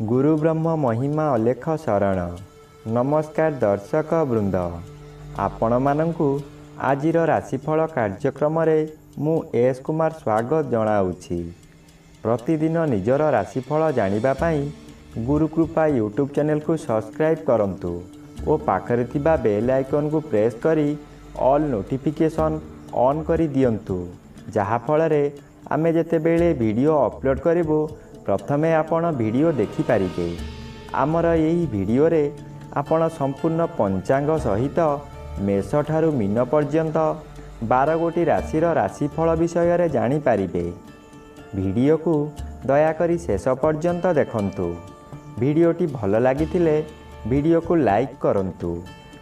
गुरु ब्रह्म महिमा अलेख शरण। नमस्कार दर्शक वृंद, आपण मानंकु आजिर राशिफल कार्यक्रम मु एस कुमार स्वागत जनाऊँगी। प्रतिदिन निजर राशिफल जानिबा पाई गुरुकृपा यूट्यूब चैनल को सब्सक्राइब करंतु और पाखरे थिबा बेल आइकन को प्रेस करी ऑल नोटिफिकेशन ऑन करी दियंतु, जहा फଳରେ आमे जेतेबेले वीडियो अपलोड करिवो प्रथमे आपण वीडियो देखि पारिबे। आमर यही वीडियो रे आपण संपूर्ण पंचांग सहित मेष ठारू मीन पर्यंत 12 गोटी राशिर राशिफल विषय रे जानि पारिबे। वीडियो को दयाकरी शेष पर्यंत देखंतु। वीडियोटी भल लागिथिले वीडियो को लाइक करंतु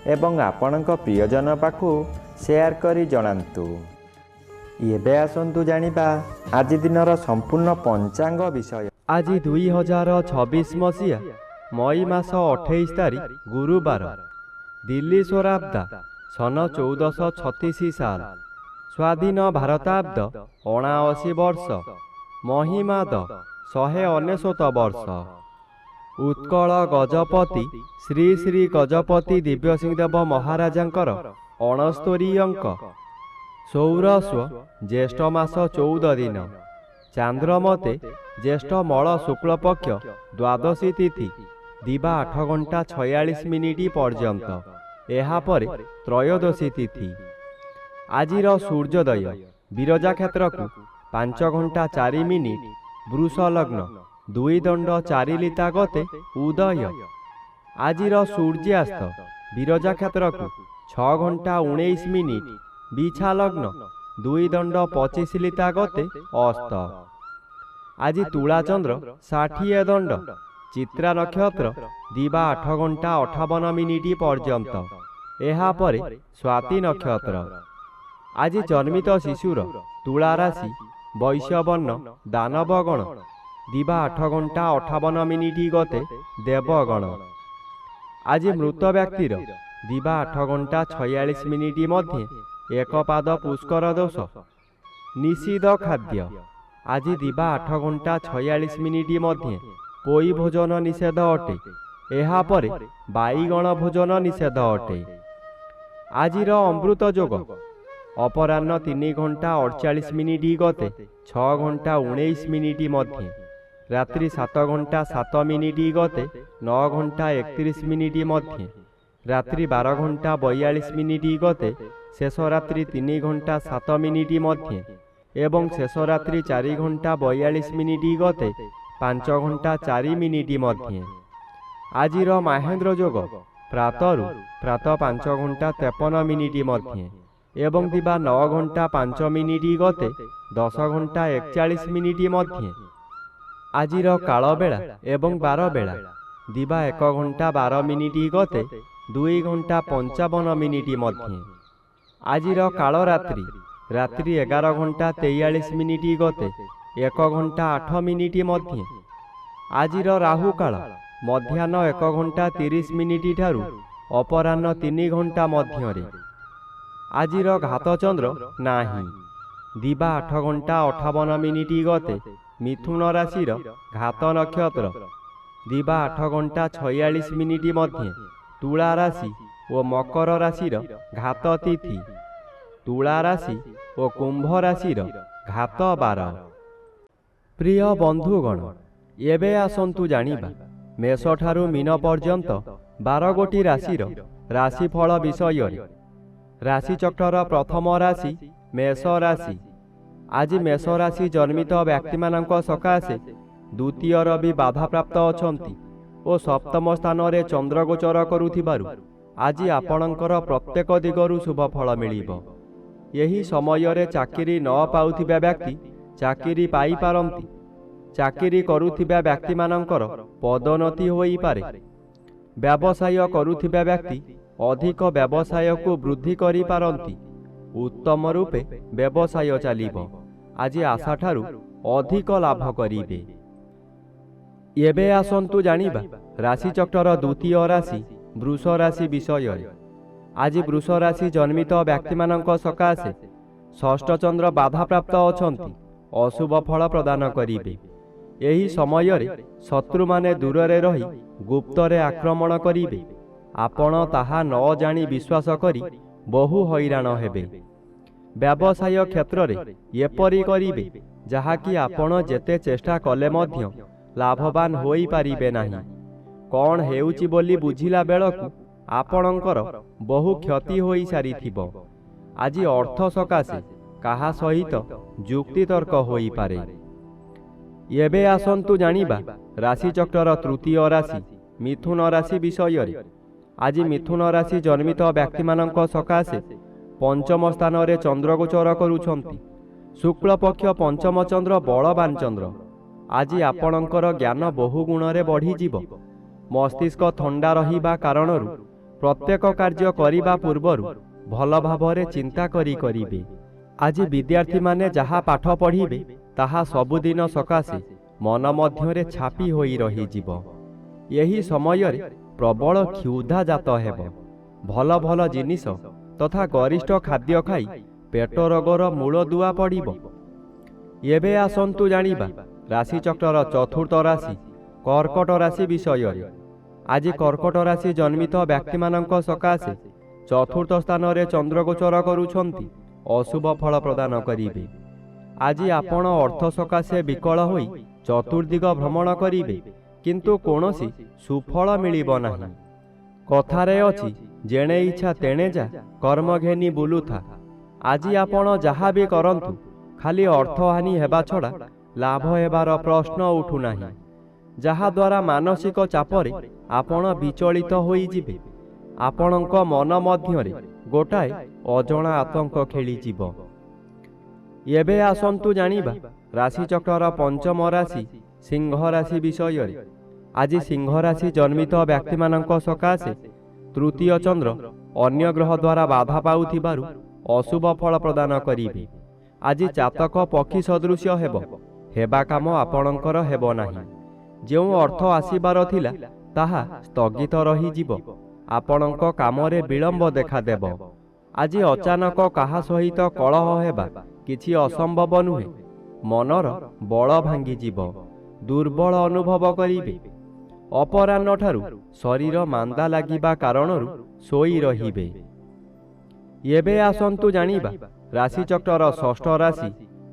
एवं आपणक प्रियजन पाखु शेयर करी जणांतु। एबे आसंतु जानिबा आज दिनर संपूर्ण पंचांग विषय। आज 2026 मसीहा मई मास 28 तारीख गुरुवार, दिल्ली स्वराब्द सन 1436 साल, स्वाधीन भारताब्द 79 वर्ष, महिमाद 199 वर्ष। उत्कल गजपति श्री श्री गजपति दिव्यसिंहदेव महाराजांकर 69 अंक। सौरस्व ज्येष्ठ मास 14 दिन, चांद्रमते ज्येष्ठ मल शुक्ल पक्ष द्वादशी तिथि दिवा 8 घंटा 46 मिनिट पर्यंत। एहापर त्रयोदशी तिथि। आजिर सूर्योदय विरजा क्षेत्र को 5 घंटा 4 मिनिट, वृष लग्न 2 दंड 4 लिता गते उदय। आजिर सूर्यास्त विरजा क्षेत्र को 6 घंटा 19 मिनिट, बिछा लग्न 2 दंड 25 लिता गते अस्त। आज तुला चंद्र 60 दंड, चित्रा नक्षत्र दिवा 8 घंटा 58 मिनिट पर्यंत। एहापर स्वाति नक्षत्र। आज जन्मित शिशुर तुला राशि वैश्यवर्ण दानवगण दिवा 8 घंटा 58 मिनिट गते देवगण। आज मृत व्यक्तिर दिवा 8 घंटा 46 मिनिट मध्य एक पाद पुष्कर दोष। निषिद्ध खाद्य आज दिवा 8 घंटा 46 मिनिट मध्य पोई भोजन निषेध अटे। एहापर बाईगण भोजन निषेध अटे। आजिर अमृत योग अपराह्न 3 घंटा 48 मिनिट गते 6 घंटा 19 मिनिट मध्य, रात्रि 7 घंटा 7 मिनिट गते 9 घंटा 31 मिनिट मध्य, रात्रि 12 घंटा 42 मिनिट गते शेष रात्रि 3 घंटा 7 मिनिट मध्य एवं शेष रात्रि 4 घंटा 42 मिनिट गते 5 घंटा 4 मिनिट मध्य। आजिर महेंद्र योग प्रातरु प्रातः 5 घंटा 53 मिनिट मध्य एवं दिवा 9 घंटा 5 मिनिट गते 10 घंटा 41 मिनिट मध्य। आजिर काल बेला एवं 12 बेला दिवा 1 घंटा 12 मिनिट गते 2 घंटा 55 मिनिट मध्य। आजिर काल रात्रि रात्रि 11 घंटा 43 मिनिट गते 1 घंटा 8 मिनिट मध्य। आजिर राहु काल मध्याह्न 1 घंटा 30 मिनिट ठारू अपराह्न 3 घंटा मध्य। आजिर घात चंद्र नाही, दिवा 8 घंटा 58 मिनिट गते मिथुन राशिर घात नक्षत्र दिवा 8 घंटा 46 मिनिट मध्य तुला राशि और मकर राशिर घात तिथि। तुला राशि और कुंभ राशिर घात 12। प्रिय बंधुगण, एबे आसंतु जानिबा मेष ठारू मीन पर्यंत 12 गोटी राशिर राशिफल विषय। राशिचक्र प्रथम राशि मेष राशि। आज मेष राशि जन्मित व्यक्ति मानक सकाशे द्वितीय रवि बाधा प्राप्त अछंती और सप्तम स्थान रे चंद्र गोचर करुथिबारु आज आपणकर प्रत्येक दिगरु शुभ फल मिलिबो। यही समय रे चाकरी न पाउथिबा व्यक्ति चाकरी पाई पारंती। चाकरी करुथिबा व्यक्ति मानकर पदोन्नति होई पारे। व्यवसाय करुथिबा व्यक्ति अधिक व्यवसाय को वृद्धि करि पारंती। उत्तम रूपे व्यवसाय चलिबो। आज आशा ठारू अधिक लाभ करिबे। एबे आसंतु जानिबा राशिचक्र द्वितीय राशि वृष राशि विषय। आज वृष राशि जन्मित व्यक्ति मानक सकाशे षष्ठ चंद्र बाधा प्राप्त अछंती, अशुभ फल प्रदान करिबे। ଏହି ସମୟରେ ଶତ୍ରୁମାନେ ଦୂରରେ ରହି ଗୁପ୍ତରେ ଆକ୍ରମଣ କରିବେ। ଆପଣ ତାହା ନ ଜାଣି ବିଶ୍ୱାସ କରି ବହୁ ହଇରାଣ ହେବେ। ବ୍ୟବସାୟ କ୍ଷେତ୍ରରେ ଏପରି କରିବେ ଯାହାକି ଆପଣ ଯେତେ ଚେଷ୍ଟା କଲେ ମଧ୍ୟ ଲାଭବାନ ହୋଇପାରିବେ ନାହିଁ। କ'ଣ ହେଉଛି ବୋଲି ବୁଝିଲା ବେଳକୁ ଆପଣଙ୍କର ବହୁ କ୍ଷତି ହୋଇସାରିଥିବ। ଆଜି ଅର୍ଥ ସକାଶେ କାହା ସହିତ ଯୁକ୍ତିତର୍କ ହୋଇପାରେ। ଏବେ ଆସନ୍ତୁ ଜାଣିବା ରାଶିଚକ୍ରର ତୃତୀୟ ରାଶି ମିଥୁନ ରାଶି ବିଷୟରେ। ଆଜି ମିଥୁନ ରାଶି ଜନ୍ମିତ ବ୍ୟକ୍ତିମାନଙ୍କ ସକାଶେ ପଞ୍ଚମ ସ୍ଥାନରେ ଚନ୍ଦ୍ର ଗୋଚର କରୁଛନ୍ତି। ଶୁକ୍ଳପକ୍ଷ ପଞ୍ଚମ ଚନ୍ଦ୍ର ବଳବାନ ଚନ୍ଦ୍ର। ଆଜି ଆପଣଙ୍କର ଜ୍ଞାନ ବହୁ ଗୁଣରେ ବଢ଼ିଯିବ। ମସ୍ତିଷ୍କ ଥଣ୍ଡା ରହିବା କାରଣରୁ ପ୍ରତ୍ୟେକ କାର୍ଯ୍ୟ କରିବା ପୂର୍ବରୁ ଭଲ ଭାବରେ ଚିନ୍ତା କରିବେ। ଆଜି ବିଦ୍ୟାର୍ଥୀମାନେ ଯାହା ପାଠ ପଢ଼ିବେ ତାହା ସବୁଦିନ ସକାଶେ ମନ ମଧ୍ୟରେ ଛାପି ହୋଇ ରହିଯିବ। ଏହି ସମୟରେ ପ୍ରବଳ କ୍ଷୁଧା ଜାତ ହେବ। ଭଲ ଭଲ ଜିନିଷ ତଥା ଗରିଷ୍ଠ ଖାଦ୍ୟ ଖାଇ ପେଟ ରୋଗର ମୂଳଦୁଆ ପଡ଼ିବ। ଏବେ ଆସନ୍ତୁ ଜାଣିବା ରାଶିଚକ୍ରର ଚତୁର୍ଥ ରାଶି କର୍କଟ ରାଶି ବିଷୟରେ। ଆଜି କର୍କଟ ରାଶି ଜନ୍ମିତ ବ୍ୟକ୍ତିମାନଙ୍କ ସକାଶେ ଚତୁର୍ଥ ସ୍ଥାନରେ ଚନ୍ଦ୍ରଗୋଚର କରୁଛନ୍ତି। ଅଶୁଭ ଫଳ ପ୍ରଦାନ କରିବେ। ଆଜି ଆପଣ ଅର୍ଥ ସକାଶେ ବିକଳ ହୋଇ ଚତୁର୍ଦିଗ ଭ୍ରମଣ କରିବେ, କିନ୍ତୁ କୌଣସି ସୁଫଳ ମିଳିବ ନାହିଁ। କଥାରେ ଅଛି, ଯେଣେ ଇଚ୍ଛା ତେଣେ ଯା, କର୍ମ ଘେନି ବୁଲୁଥା। ଆଜି ଆପଣ ଯାହା ବି କରନ୍ତୁ ଖାଲି ଅର୍ଥହାନି ହେବା ଛଡ଼ା ଲାଭ ହେବାର ପ୍ରଶ୍ନ ଉଠୁନାହିଁ, ଯାହାଦ୍ୱାରା ମାନସିକ ଚାପରେ ଆପଣ ବିଚଳିତ ହୋଇଯିବେ। ଆପଣଙ୍କ ମନ ମଧ୍ୟରେ ଗୋଟାଏ ଅଜଣା ଆତଙ୍କ ଖେଳିଯିବ। ଏବେ ଆସନ୍ତୁ ଜାଣିବା ରାଶିଚକ୍ରର ପଞ୍ଚମ ରାଶି ସିଂହ ରାଶି ବିଷୟରେ। ଆଜି ସିଂହ ରାଶି ଜନ୍ମିତ ବ୍ୟକ୍ତିମାନଙ୍କ ସକାଶେ ତୃତୀୟ ଚନ୍ଦ୍ର ଅନ୍ୟ ଗ୍ରହ ଦ୍ୱାରା ବାଧା ପାଉଥିବାରୁ ଅଶୁଭ ଫଳ ପ୍ରଦାନ କରିବେ। ଆଜି ଚାତକ ପକ୍ଷୀ ସଦୃଶ୍ୟ ହେବା କାମ ଆପଣଙ୍କର ହେବ ନାହିଁ। ଯେଉଁ ଅର୍ଥ ଆସିବାର ଥିଲା ତାହା ସ୍ଥଗିତ ରହିଯିବ। ଆପଣଙ୍କ କାମରେ ବିଳମ୍ବ ଦେଖାଦେବ। ଆଜି ଅଚାନକ କାହା ସହିତ କଳହ ହେବା କିଛି ଅସମ୍ଭବ ନୁହେଁ। ମନର ବଳ ଭାଙ୍ଗିଯିବ। ଦୁର୍ବଳ ଅନୁଭବ କରିବେ। ଅପରାହ୍ନଠାରୁ ଶରୀର ମାନ୍ଦା ଲାଗିବା କାରଣରୁ ଶୋଇ ରହିବେ। ଏବେ ଆସନ୍ତୁ ଜାଣିବା ରାଶିଚକ୍ରର ଷଷ୍ଠ ରାଶି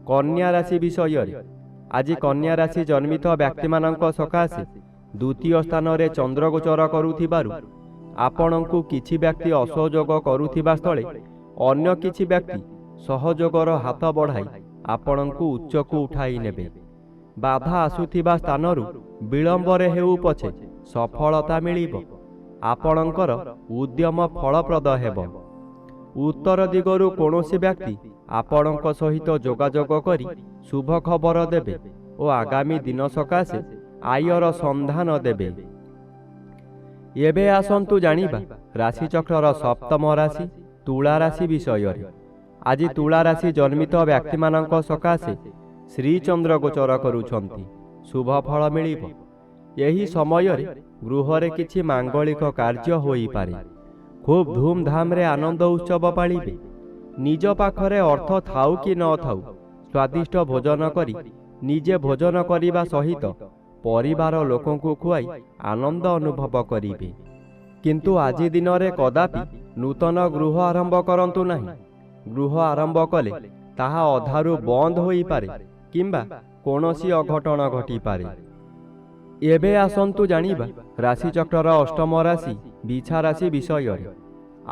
କନ୍ୟା ରାଶି ବିଷୟରେ। ଆଜି କନ୍ୟା ରାଶି ଜନ୍ମିତ ବ୍ୟକ୍ତିମାନଙ୍କ ସକାଶେ ଦ୍ୱିତୀୟ ସ୍ଥାନରେ ଚନ୍ଦ୍ରଗୋଚର କରୁଥିବାରୁ ଆପଣଙ୍କୁ କିଛି ବ୍ୟକ୍ତି ଅସହଯୋଗ କରୁଥିବା ସ୍ଥଳେ ଅନ୍ୟ କିଛି ବ୍ୟକ୍ତି ସହଯୋଗର ହାତ ବଢ଼ାଇ ଆପଣଙ୍କୁ ଉଚ୍ଚକୁ ଉଠାଇ ନେବେ। ବାଧା ଆସୁଥିବା ସ୍ଥାନରୁ ବିଳମ୍ବରେ ହେଉ ପଛେ ସଫଳତା ମିଳିବ। ଆପଣଙ୍କର ଉଦ୍ୟମ ଫଳପ୍ରଦ ହେବ। ଉତ୍ତର ଦିଗରୁ କୌଣସି ବ୍ୟକ୍ତି ଆପଣଙ୍କ ସହିତ ଯୋଗାଯୋଗ କରି ଶୁଭ ଖବର ଦେବେ ଓ ଆଗାମୀ ଦିନ ସକାଶେ ଆୟର ସନ୍ଧାନ ଦେବେ। ଏବେ ଆସନ୍ତୁ ଜାଣିବା ରାଶିଚକ୍ରର ସପ୍ତମ ରାଶି ତୁଳା ରାଶି ବିଷୟରେ। ଆଜି ତୁଳା ରାଶି ଜନ୍ମିତ ବ୍ୟକ୍ତିମାନଙ୍କ ସକାଶେ ଶ୍ରୀଚନ୍ଦ୍ର ଗୋଚର କରୁଛନ୍ତି। ଶୁଭ ଫଳ ମିଳିବ। ଏହି ସମୟରେ ଗୃହରେ କିଛି ମାଙ୍ଗଳିକ କାର୍ଯ୍ୟ ହୋଇପାରେ। ଖୁବ୍ ଧୁମଧାମରେ ଆନନ୍ଦ ଉତ୍ସବ ପାଳିବେ। ନିଜ ପାଖରେ ଅର୍ଥ ଥାଉ କି ନ ଥାଉ ସ୍ୱାଦିଷ୍ଟ ଭୋଜନ କରି ନିଜେ ଭୋଜନ କରିବା ସହିତ ପରିବାର ଲୋକଙ୍କୁ ଖୁଆଇ ଆନନ୍ଦ ଅନୁଭବ କରିବେ। କିନ୍ତୁ ଆଜି ଦିନରେ କଦାପି ନୂତନ ଗୃହ ଆରମ୍ଭ କରନ୍ତୁ ନାହିଁ। ଗୃହ ଆରମ୍ଭ କଲେ ତାହା ଅଧାରୁ ବନ୍ଦ ହୋଇପାରେ କିମ୍ବା କୌଣସି ଅଘଟଣ ଘଟିପାରେ। ଏବେ ଆସନ୍ତୁ ଜାଣିବା ରାଶିଚକ୍ରର ଅଷ୍ଟମ ରାଶି ବିଛା ରାଶି ବିଷୟରେ।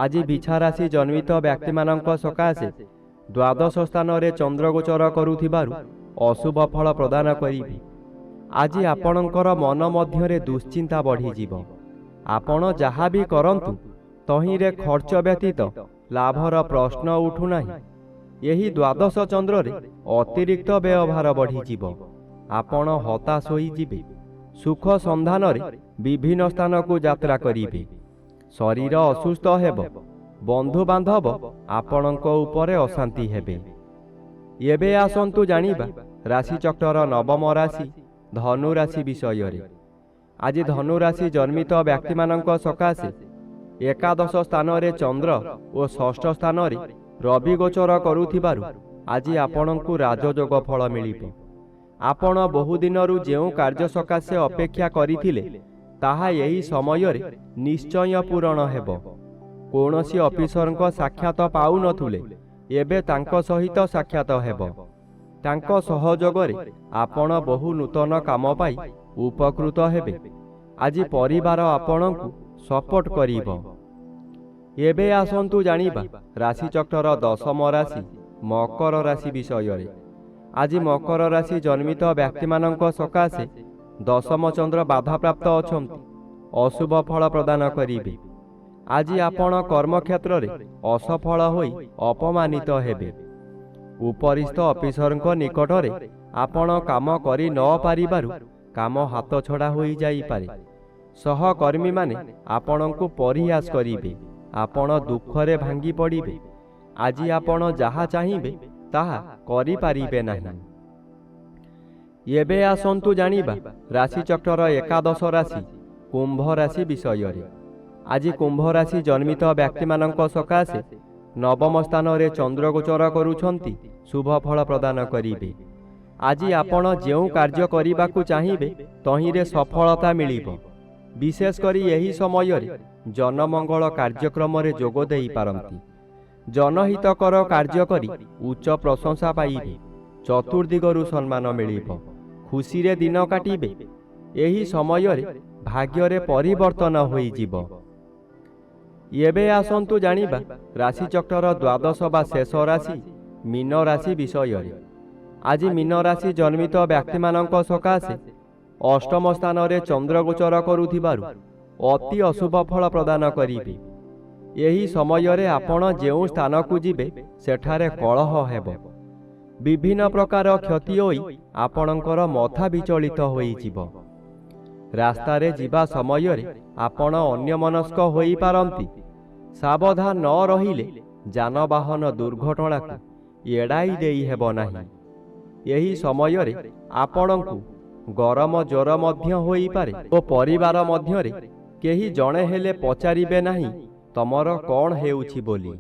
ଆଜି ବିଛା ରାଶି ଜନ୍ମିତ ବ୍ୟକ୍ତିମାନଙ୍କ ସକାଶେ ଦ୍ୱାଦଶ ସ୍ଥାନରେ ଚନ୍ଦ୍ରଗୋଚର କରୁଥିବାରୁ ଅଶୁଭ ଫଳ ପ୍ରଦାନ କରିବେ। ଆଜି ଆପଣଙ୍କର ମନ ମଧ୍ୟରେ ଦୁଶ୍ଚିନ୍ତା ବଢ଼ିଯିବ। ଆପଣ ଯାହା ବି କରନ୍ତୁ ତହିଁରେ ଖର୍ଚ୍ଚ ବ୍ୟତୀତ ଲାଭର ପ୍ରଶ୍ନ ଉଠୁନାହିଁ। ଏହି ଦ୍ୱାଦଶ ଚନ୍ଦ୍ରରେ ଅତିରିକ୍ତ ବ୍ୟୟଭାର ବଢ଼ିଯିବ। ଆପଣ ହତାଶ ହୋଇଯିବେ। ସୁଖ ସନ୍ଧାନରେ ବିଭିନ୍ନ ସ୍ଥାନକୁ ଯାତ୍ରା କରିବେ। ଶରୀର ଅସୁସ୍ଥ ହେବ। ବନ୍ଧୁବାନ୍ଧବ ଆପଣଙ୍କ ଉପରେ ଅଶାନ୍ତି ହେବେ। ଏବେ ଆସନ୍ତୁ ଜାଣିବା ରାଶିଚକ୍ରର ନବମ ରାଶି ଧନୁ ରାଶି ବିଷୟରେ। ଆଜି ଧନୁ ରାଶି ଜନ୍ମିତ ବ୍ୟକ୍ତିମାନଙ୍କ ସକାଶେ ଏକାଦଶ ସ୍ଥାନରେ ଚନ୍ଦ୍ର ଓ ଷଷ୍ଠ ସ୍ଥାନରେ ରବି ଗୋଚର କରୁଥିବାରୁ ଆଜି ଆପଣଙ୍କୁ ରାଜଯୋଗ ଫଳ ମିଳିବ। ଆପଣ ବହୁଦିନରୁ ଯେଉଁ କାର୍ଯ୍ୟ ସକାଶେ ଅପେକ୍ଷା କରିଥିଲେ ତାହା ଏହି ସମୟରେ ନିଶ୍ଚୟ ପୂରଣ ହେବ। କୌଣସି ଅଫିସରଙ୍କ ସାକ୍ଷାତ ପାଉନଥିଲେ, ଏବେ ତାଙ୍କ ସହିତ ସାକ୍ଷାତ ହେବ। ତାଙ୍କ ସହଯୋଗରେ ଆପଣ ବହୁ ନୂତନ କାମ ପାଇ ଉପକୃତ ହେବେ। ଆଜି ପରିବାର ଆପଣଙ୍କୁ ସପୋର୍ଟ କରିବ। ଏବେ ଆସନ୍ତୁ ଜାଣିବା ରାଶିଚକ୍ରର ଦଶମ ରାଶି ମକର ରାଶି ବିଷୟରେ। ଆଜି ମକର ରାଶି ଜନ୍ମିତ ବ୍ୟକ୍ତିମାନଙ୍କ ସକାଶେ ଦଶମ ଚନ୍ଦ୍ର ବାଧାପ୍ରାପ୍ତ ଅଛନ୍ତି, ଅଶୁଭ ଫଳ ପ୍ରଦାନ କରିବେ। ଆଜି ଆପଣ କର୍ମକ୍ଷେତ୍ରରେ ଅସଫଳ ହୋଇ ଅପମାନିତ ହେବେ। ଉପରିସ୍ଥ ଅଫିସରଙ୍କ ନିକଟରେ ଆପଣ କାମ କରି ନ ପାରିବାରୁ କାମ ହାତଛଡ଼ା ହୋଇଯାଇପାରେ। ସହକର୍ମୀମାନେ ଆପଣଙ୍କୁ ପରିହାସ କରିବେ, ଆପଣ ଦୁଃଖରେ ଭାଙ୍ଗି ପଡ଼ିବେ। ଆଜି ଆପଣ ଯାହା ଚାହିଁବେ ତାହା କରିପାରିବେ ନାହିଁ। ଏବେ ଆସନ୍ତୁ ଜାଣିବା ରାଶିଚକ୍ରର ଏକାଦଶ ରାଶି କୁମ୍ଭ ରାଶି ବିଷୟରେ। ଆଜି କୁମ୍ଭ ରାଶି ଜନ୍ମିତ ବ୍ୟକ୍ତିମାନଙ୍କ ସକାଶେ ନବମ ସ୍ଥାନରେ ଚନ୍ଦ୍ରଗୋଚର କରୁଛନ୍ତି, ଶୁଭ ଫଳ ପ୍ରଦାନ କରିବେ। ଆଜି ଆପଣ ଯେଉଁ କାର୍ଯ୍ୟ କରିବାକୁ ଚାହିଁବେ ତହିଁରେ ସଫଳତା ମିଳିବ। ବିଶେଷ କରି ଏହି ସମୟରେ ଜନମଙ୍ଗଳ କାର୍ଯ୍ୟକ୍ରମରେ ଯୋଗ ଦେଇପାରନ୍ତି। ଜନହିତକର କାର୍ଯ୍ୟ କରି ଉଚ୍ଚ ପ୍ରଶଂସା ପାଇବେ। ଚତୁର୍ଦିଗରୁ ସମ୍ମାନ ମିଳିବ। ଖୁସିରେ ଦିନ କାଟିବେ। ଏହି ସମୟରେ ଭାଗ୍ୟରେ ପରିବର୍ତ୍ତନ ହୋଇଯିବ। ଏବେ ଆସନ୍ତୁ ଜାଣିବା ରାଶିଚକ୍ରର ଦ୍ୱାଦଶ ବା ଶେଷ ରାଶି ମୀନ ରାଶି ବିଷୟରେ। ଆଜି ମୀନ ରାଶି ଜନ୍ମିତ ବ୍ୟକ୍ତିମାନଙ୍କ ସକାଶେ ଅଷ୍ଟମ ସ୍ଥାନରେ ଚନ୍ଦ୍ରଗୋଚର କରୁଥିବାରୁ ଅତି ଅଶୁଭ ଫଳ ପ୍ରଦାନ କରିବେ। ଏହି ସମୟରେ ଆପଣ ଯେଉଁ ସ୍ଥାନକୁ ଯିବେ ସେଠାରେ କଳହ ହେବ। ବିଭିନ୍ନ ପ୍ରକାର କ୍ଷତି ହୋଇ ଆପଣଙ୍କର ମଥା ବିଚଳିତ ହୋଇଯିବ। ରାସ୍ତାରେ ଯିବା ସମୟରେ ଆପଣ ଅନ୍ୟମନସ୍କ ହୋଇପାରନ୍ତି। ସାବଧାନ ନ ରହିଲେ ଯାନବାହନ ଦୁର୍ଘଟଣାକୁ ଏଡ଼ାଇ ଦେଇ ହେବ ନାହିଁ। ଏହି ସମୟରେ ଆପଣଙ୍କୁ ଗରମ ଜ୍ୱର ମଧ୍ୟ ହୋଇପାରେ ଓ ପରିବାର ମଧ୍ୟରେ କେହି ଜଣେ ହେଲେ ପଚାରିବେ ନାହିଁ ତମର କ'ଣ ହେଉଛି ବୋଲି।